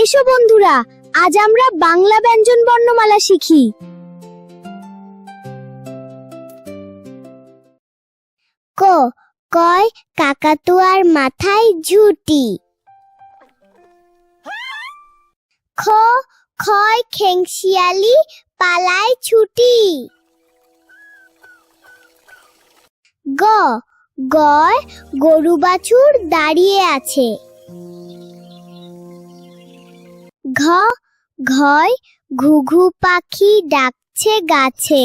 এসো বন্ধুরা, আজ আমরা বাংলা ব্যঞ্জন বর্ণমালা শিখি। ক, কয় কাকাতুয়ার মাথায় ঝুঁটি। খ, খয় খেংশিয়ালি পালায় ছুটি। গ, গয় গরু বাছুর দাঁড়িয়ে আছে। ঘ, ঘয় ঘুঘু পাখি ডাকছে গাছে।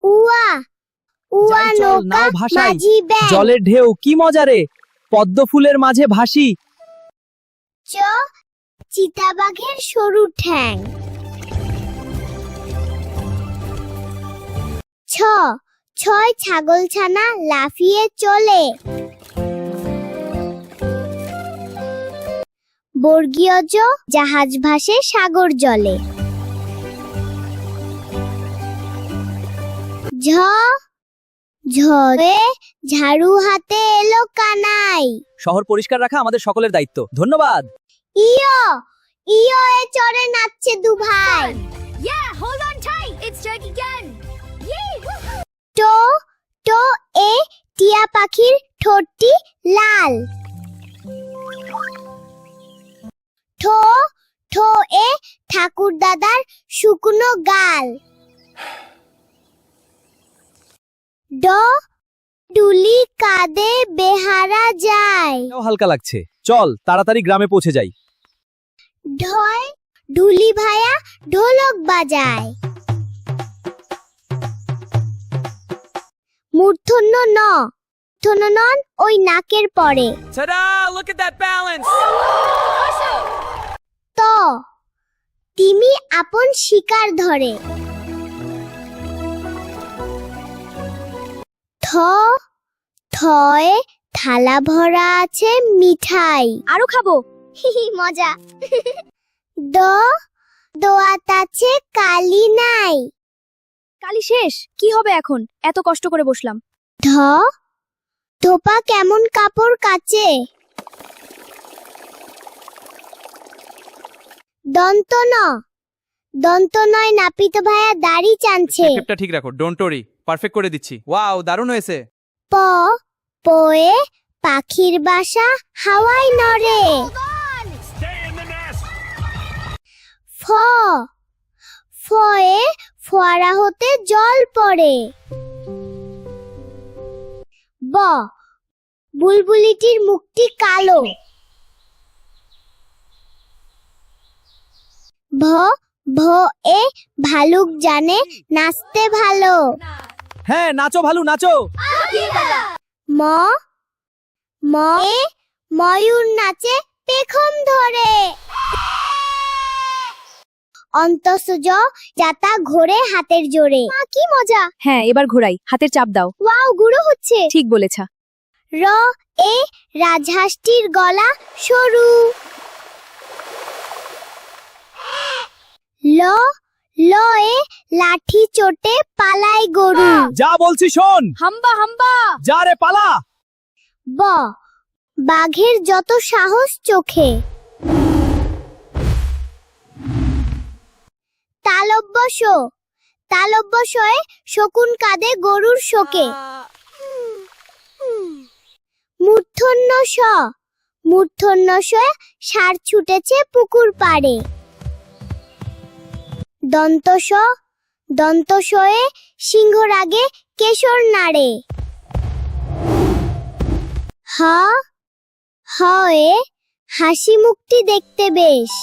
উয়া, উয়া নৌকা মাঝি ব্যাঙ। জলের ঢেউ কি মজা রে, পদ্ম ফুলের মাঝে ভাসি। চ, চিতাবাঘের সরু ঠ্যাং। ছ, ছয় ছাগলছানা লাফিয়ে চলে। বর্গীয় জ, জাহাজ ভাসে সাগর জলে। ঝ, ঝড়ে ঝাড়ু হাতে এলো কানাই। শহর পরিষ্কার রাখা আমাদের সকলের দায়িত্ব। ধন্যবাদ। ইয়ো, ইয়ো এ চড়ে নাচছে দু ভাই। Yeah, hold on tight. It's Jake again. Yay! Woohoo! টো, টো এ টিয়া পাখির ঠোঁটটি লাল। ঠো, ঠো এ ঠাকুর দাদার শুকনো গাল। ড, ডুলি কাঁদে বেহারা যায়। এটাও হালকা লাগছে, চল তাড়াতাড়ি গ্রামে পৌঁছে যাই। ঢয়, ঢুলি ভায়া ঢোলক বাজায়। মূর্ধন্য ন, থননন ওই নাকের পরে। Ta-da! Look at that balance. ত, তিমি আপন শিকার ধরে। থ, থয়ে থালা ভরা আছে মিঠাই। আরো খাবো। মজা। দ, দোয়াত আছে কালি নাই। কালি শেষ, কি হবে এখন? এত কষ্ট করে বসলাম। ধ, ধোপা কেমন কাপড় কাচে। দন্ত ন, দন্ত নয় নাপিত ভাইয়া দাড়ি টানছে। শেপটা ঠিক রাখো, ডোন্ট ওরি, পারফেক্ট করে দিচ্ছি। ওয়াও, দারুণ হয়েছে। প, পয়ে পাখির বাসা হাওয়ায় নড়ে। ফ, ফয়ে ফোয়ারা হতে জল পড়ে। ব, বুলবুলিটির মুখটি কালো। ভ, ভ এ ভালুক জানে নাচতে ভালো। হ্যাঁ, নাচো ভালু নাচো। ম, ম এ ময়ূর নাচে পেখম ধরে। অন্তঃজ, যাতা ঘোরে হাতের জোরে। কি মজা। হ্যাঁ, এবার ঘোরাই, হাতের চাপ দাও। ওয়াও, গুঁড়ো হচ্ছে। ঠিক বলেছা। র, এ রাজহাঁসটির গলা সরু। ল, ল এ লাঠি চোটে পালায় গরু। যা বলছি শোন। হাম্বা হাম্বা। যা রে পালা। ব, বাঘের যত সাহস চোখে। তালব্যশ, তালব্যশয়ে শকুন কাঁদে গরুর শোকে। মূর্ধন্য স, মূর্ধন্য শয়ে ষাঁড় ছুটেছে পুকুর পাড়ে। দন্ত স, দন্ত শয়ে সিংহ রাগে কেশর নাড়ে। হ, হ এ হাসি মুখটি দেখতে বেশ।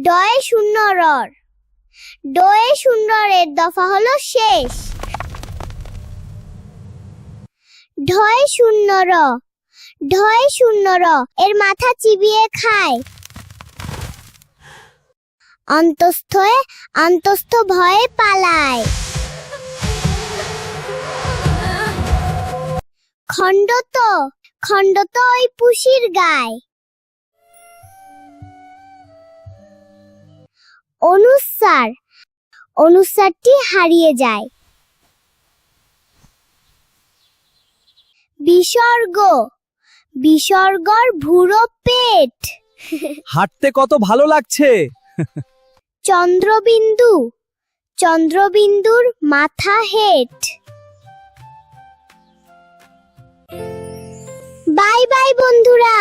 ডয়ে শূন্য রর, ডয়ে শূন্য এর দফা হলো শেষ। ঢয় শূন্য র, ঢয় শূন্য র এর মাথা চিবিয়ে খায়। অন্তস্থয়ে অন্তস্থ ভয়ে পালায়। খণ্ডত, খণ্ডত ওই পুষির গায়। অনুস্বার, অনুস্বারটি হারিয়ে যায়। বিসর্গ বিসর্গর ভুরো পেট। হাঁটতে কত ভালো লাগছে। চন্দ্রবিন্দু চন্দ্রবিন্দুর মাথা হেট। বাই বাই বন্ধুরা।